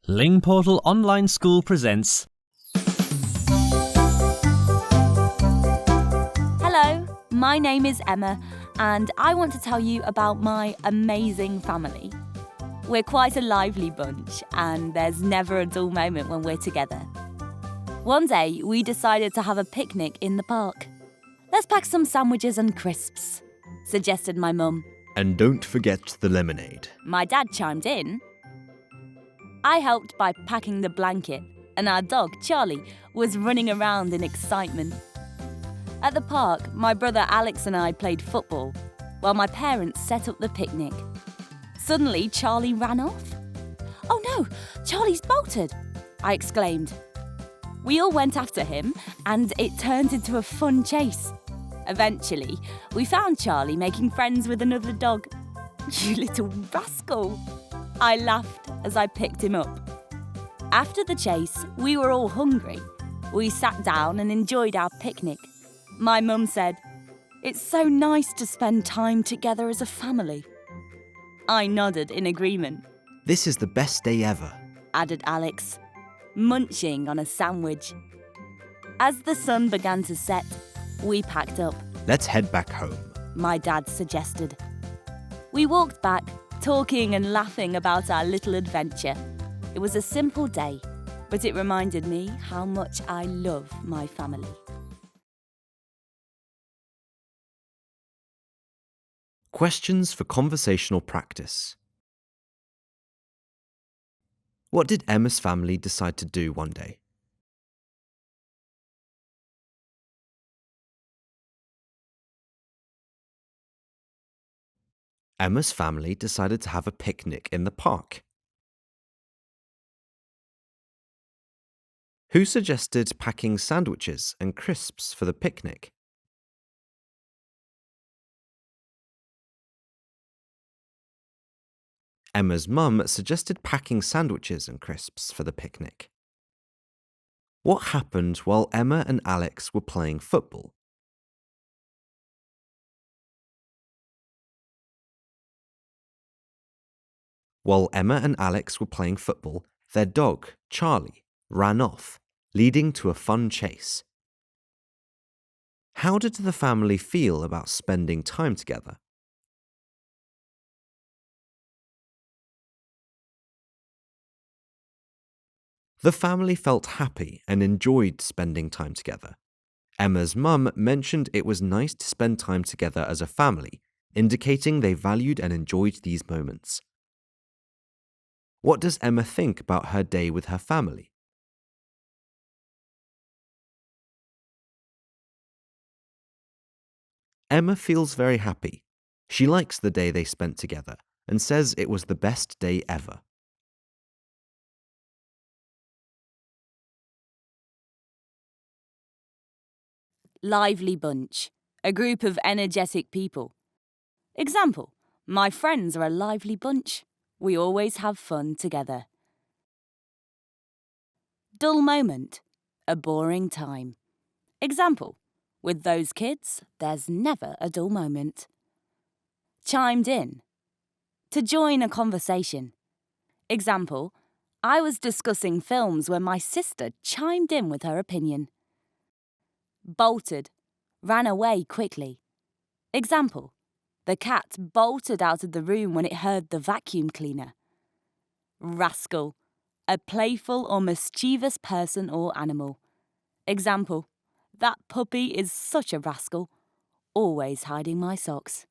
Lingportal Online School presents. Hello, my name is Emma, and I want to tell you about my amazing family. We're quite a lively bunch, and there's never a dull moment when we're together. One day, we decided to have a picnic in the park. Let's pack some sandwiches and crisps, suggested my mum. And don't forget the lemonade. My dad chimed in. I helped by packing the blanket, and our dog, Charlie, was running around in excitement. At the park, my brother Alex and I played football, while my parents set up the picnic. Suddenly, Charlie ran off. "Oh no, Charlie's bolted!" I exclaimed. We all went after him, and it turned into a fun chase. Eventually, we found Charlie making friends with another dog. "You little rascal!" I laughed as I picked him up. After the chase, we were all hungry. We sat down and enjoyed our picnic. My mum said, "It's so nice to spend time together as a family." I nodded in agreement. This is the best day ever. Added Alex, munching on a sandwich. As the sun began to set, we packed up. Let's head back home. My dad suggested. We walked back, talking and laughing about our little adventure. It was a simple day, but it reminded me how much I love my family. Questions for conversational practice. What did Emma's family decide to do one day? Emma's family decided to have a picnic in the park. Who suggested packing sandwiches and crisps for the picnic? Emma's mum suggested packing sandwiches and crisps for the picnic. What happened while Emma and Alex were playing football? While Emma and Alex were playing football, their dog, Charlie, ran off, leading to a fun chase. How did the family feel about spending time together? The family felt happy and enjoyed spending time together. Emma's mum mentioned it was nice to spend time together as a family, indicating they valued and enjoyed these moments. What does Emma think about her day with her family? Emma feels very happy. She likes the day they spent together and says it was the best day ever. Lively bunch, a group of energetic people. Example, my friends are a lively bunch. We always have fun together. Dull moment, a boring time. Example, with those kids, there's never a dull moment. Chimed in, to join a conversation. Example, I was discussing films when my sister chimed in with her opinion. Bolted, ran away quickly. Example, the cat bolted out of the room when it heard the vacuum cleaner. Rascal, a playful or mischievous person or animal. Example, that puppy is such a rascal, always hiding my socks.